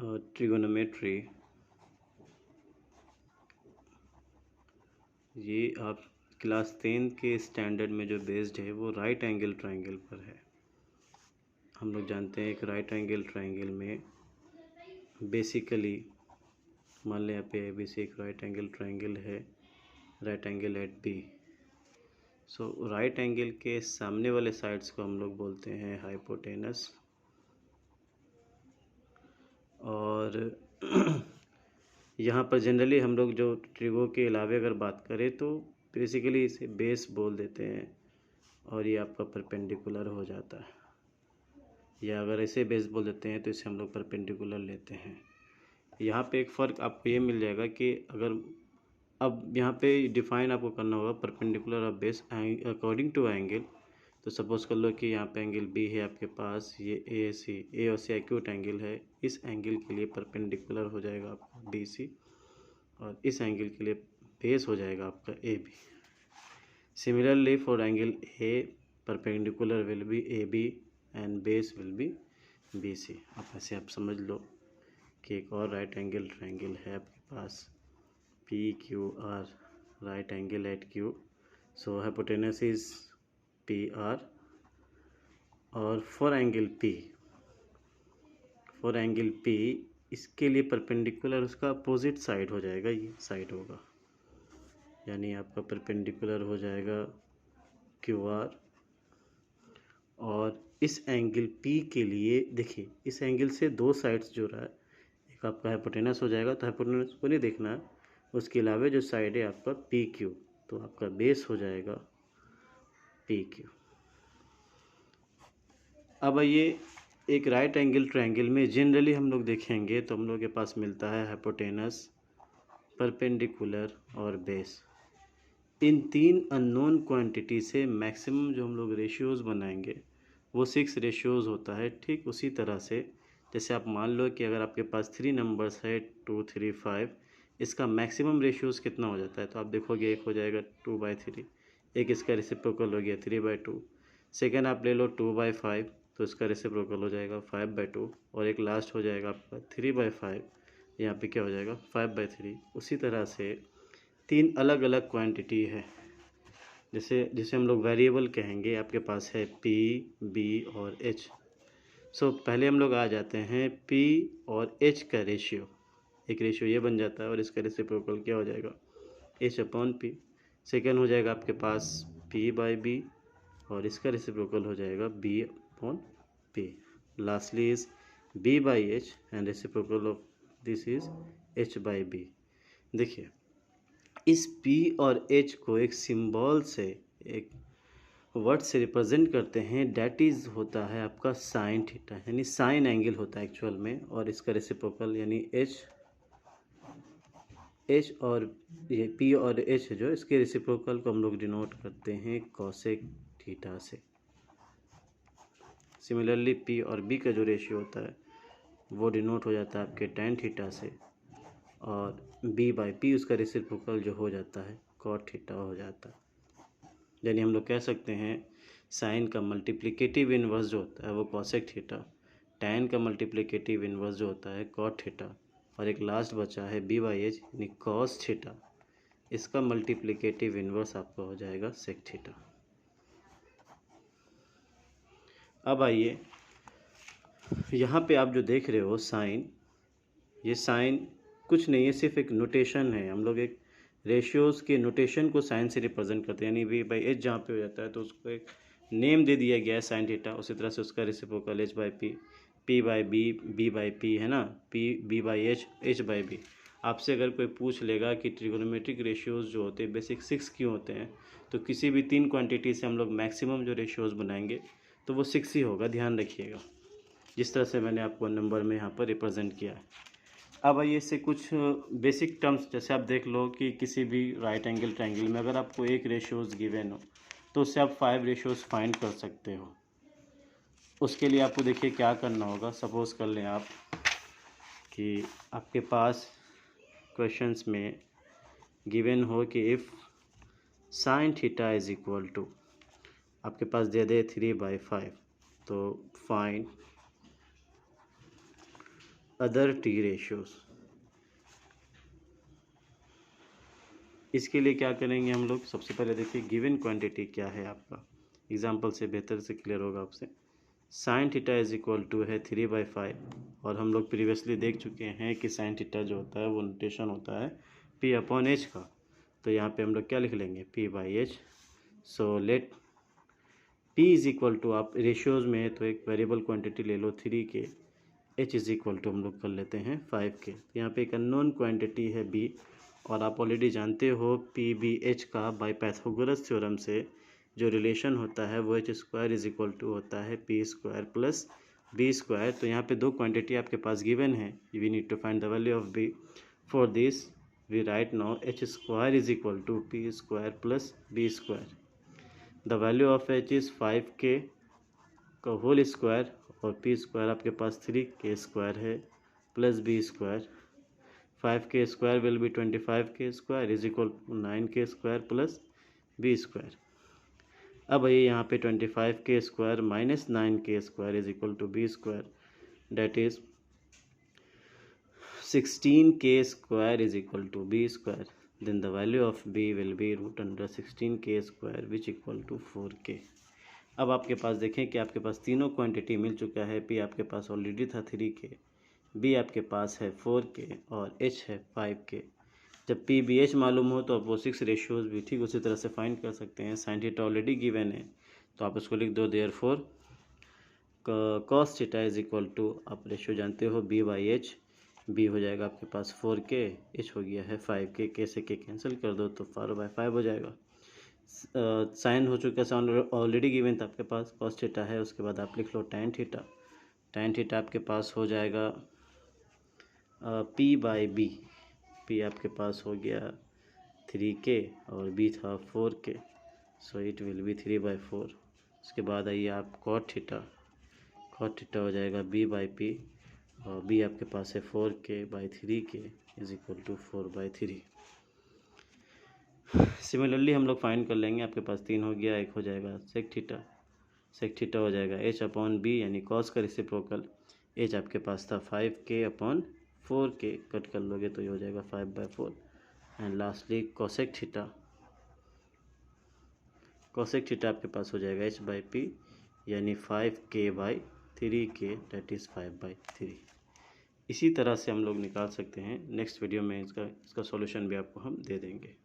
Trigonometry ये आप class 10 के स्टैंडर्ड में जो बेस्ड है वो राइट एंगल ट्रायंगल पर है। हम लोग जानते हैं एक राइट एंगल ट्रायंगल में बेसिकली मान लें यहाँ पे ए बी सी एक राइट एंगल ट्रायंगल है, राइट एंगल एट बी। सो राइट एंगल के सामने वाले साइड्स को हम लोग बोलते हैं हाइपोटेनस, और यहाँ पर जनरली हम लोग जो ट्रिगो के अलावे अगर बात करें तो बेसिकली इसे बेस बोल देते हैं, और ये आपका परपेंडिकुलर हो जाता है, या अगर ऐसे बेस बोल देते हैं तो इसे हम लोग परपेंडिकुलर लेते हैं। यहाँ पे एक फ़र्क आपको ये मिल जाएगा कि अगर अब यहाँ पे डिफाइन आपको करना होगा perpendicular of base according to angle. तो सपोज़ कर लो कि यहाँ पे एंगल बी है आपके पास, ये ए और सी एक्यूट एंगल है, इस एंगल के लिए परपेंडिकुलर हो जाएगा आपका बी सी, और इस एंगल के लिए बेस हो जाएगा आपका A B. Similarly for angle A perpendicular will be A B and base will be B C. अब ऐसे आप समझ लो कि एक और राइट एंगल ट्रायंगल है आपके पास P Q R, right angle at Q. So hypotenuse is P R, और फॉर एंगल पी इसके लिए परपेंडिकुलर उसका अपोजिट साइड हो जाएगा, ये साइड होगा, यानी आपका परपेंडिकुलर हो जाएगा क्यू आर। और इस एंगल पी के लिए देखिए इस एंगल से दो साइड्स जो रहा है, एक आपका हाइपोटेनस हो जाएगा, तो हाइपोटेनस को नहीं देखना है, उसके अलावा जो साइड है आपका पी क्यू, तो आपका बेस हो जाएगा पी क्यू। अब आइए एक राइट एंगल ट्रायंगल में जनरली हम लोग देखेंगे तो हम लोग के पास मिलता है हाइपोटेनस, परपेंडिकुलर और बेस। इन तीन अननोन क्वांटिटी से मैक्सिमम जो हम लोग रेशियोज़ बनाएंगे वो 6 रेशियोज़ होता है। ठीक उसी तरह से जैसे आप मान लो कि अगर आपके पास 3 नंबर्स है 2, 3, 5, इसका मैक्सिमम रेशियोज़ कितना हो जाता है, तो आप देखोगे एक हो जाएगा 2/3, एक इसका रेसिप्रोकल हो गया 3/2। सेकेंड आप ले लो 2/5, तो इसका रेसिप्रोकल हो जाएगा 5/2, और एक लास्ट हो जाएगा आपका 3/5, यहाँ पे क्या हो जाएगा 5/3। उसी तरह से तीन अलग अलग क्वांटिटी है, जिसे हम लोग वेरिएबल कहेंगे, आपके पास है पी, बी और एच। सो पहले हम लोग आ जाते हैं पी और एच का रेशियो, एक रेशियो ये बन जाता है, और इसका रेसिप्रोकल क्या हो जाएगा H/P। सेकेंड हो जाएगा आपके पास P/B, और इसका रेसिप्रोकल हो जाएगा B/P। Lastly is B/H and reciprocal of this is H/B। देखिए इस P और H को एक सिंबल से, एक वर्ड से रिप्रेजेंट करते हैं, डैट इज होता है आपका साइन थीटा, यानी साइन एंगल होता है एक्चुअल में, और इसका रेसिप्रोकल यानी H और ये P और H जो इसके रेसिप्रोकल को हम लोग डिनोट करते हैं कॉसेक थीटा से। सिमिलरली P और B का जो रेशियो होता है वो डिनोट हो जाता है आपके टैन थीटा से, और B/P उसका रेसिप्रोकल जो हो जाता है कॉट थीटा हो जाता है। यानी हम लोग कह सकते हैं साइन का मल्टीप्लिकेटिव इन्वर्स जो होता है वो कॉसेक थीटा, टैन का मल्टीप्लिकेटिव इन्वर्स जो होता है कॉट थीटा, और एक लास्ट बचा है B/H यानी कॉस थीटा, इसका मल्टीप्लिकेटिव इन्वर्स आपका हो जाएगा सेक थीटा। अब आइए यहाँ पे आप जो देख रहे हो साइन, ये साइन कुछ नहीं है, सिर्फ एक नोटेशन है। हम लोग एक रेशियोज़ के नोटेशन को साइन से रिप्रेजेंट करते हैं, यानी V/H जहाँ पे हो जाता है तो उसको एक नेम दे दिया गया है साइन थीटा, उसी तरह से उसका रेसिप्रोकल H/P, P/B, B/P है ना, B/H, H/B। आपसे अगर कोई पूछ लेगा कि ट्रिगोनोमेट्रिक रेशियोज़ जो होते हैं बेसिक 6 क्यों होते हैं, तो किसी भी 3 क्वांटिटी से हम लोग मैक्सिमम जो रेशियोज़ बनाएंगे तो वो 6 ही होगा, ध्यान रखिएगा, जिस तरह से मैंने आपको नंबर में यहाँ पर रिप्रेजेंट किया है। अब आइए इससे कुछ बेसिक टर्म्स, जैसे आप देख लो कि किसी भी राइट एंगल ट्रायंगल में अगर आपको एक रेशियोज़ गिवन हो तो उससे आप 5 रेशियोज़ फाइंड कर सकते हो। उसके लिए आपको देखिए क्या करना होगा। सपोज़ कर लें आप कि आपके पास क्वेश्चंस में गिवन हो कि if sine theta is equal to, आपके पास दे दे 3/5, तो फाइंड अदर टी रेशियोज। इसके लिए क्या करेंगे हम लोग, सबसे पहले देखिए गिवन क्वांटिटी क्या है आपका, एग्जांपल से बेहतर से क्लियर होगा आपसे। Sine theta is equal to है 3/5, और हम लोग प्रीवियसली देख चुके हैं कि साइन थीटा जो होता है वो नोटेशन होता है P/H का। तो यहाँ पे हम लोग क्या लिख लेंगे, P/H। So let P is equal to, आप रेशियोज में है तो एक वेरिएबल क्वांटिटी ले लो 3 के, H इज इक्वल टू हम लोग कर लेते हैं 5 के। यहाँ पे एक अननोन क्वांटिटी है B, और आप ऑलरेडी जानते हो P/H का बाय पाइथागोरस थ्योरम से जो रिलेशन होता है वो H² इज इक्वल टू होता है P² प्लस B²। तो यहाँ पे दो क्वांटिटी आपके पास गिवन है, we need to find the value of B। For this we write now H² is equal to P² plus B²। The value of H is 5K का whole square, और P² आपके पास 3K² है plus B²। 5K² will be 25K² is equal to 9K² plus B²। अब ये यहाँ पे 25K² minus 9K² is equal to B², that is 16K² is equal to B²। Then the value of B will be √16K² which equal to 4K। अब आपके पास देखें कि आपके पास तीनों क्वांटिटी मिल चुका है। P आपके पास ऑलरेडी था 3K, B आपके पास है 4K, और H है 5K। जब P/H मालूम हो तो आप वो 6 रेशियोज भी ठीक उसी तरह से फाइंड कर सकते हैं। साइन थीटा ऑलरेडी गिवन है तो आप उसको लिख दो, therefore cos theta is equal to, आप रेशियो जानते हो B/H। B हो जाएगा आपके पास 4K, H हो गया है 5K, K से K कैंसिल कर दो तो 4/5 हो जाएगा। साइन हो चुका है, साइन ऑलरेडी गिवन था आपके पास, cos थीटा है, उसके बाद आप लिख लो tan थीटा। tan थीटा आपके पास हो जाएगा P/B। P आपके पास हो गया 3K और B था 4K, so it will be 3/4। उसके बाद आइए आप cot थीटा हो जाएगा B/P, और B आपके पास है 4K/3K is equal to 4/3। Similarly हम लोग फाइंड कर लेंगे, आपके पास 3 हो गया, एक हो जाएगा sec थीटा हो जाएगा H/B, यानी cos का रेसिप्रोकल। H आपके पास था 5K/4K, कट कर लोगे तो ये हो जाएगा 5/4। एंड लास्टली cosec थीटा आपके पास हो जाएगा H/P, यानी 5K/3K, डेट इज़ 5/3। इसी तरह से हम लोग निकाल सकते हैं। नेक्स्ट वीडियो में इसका सॉल्यूशन भी आपको हम दे देंगे।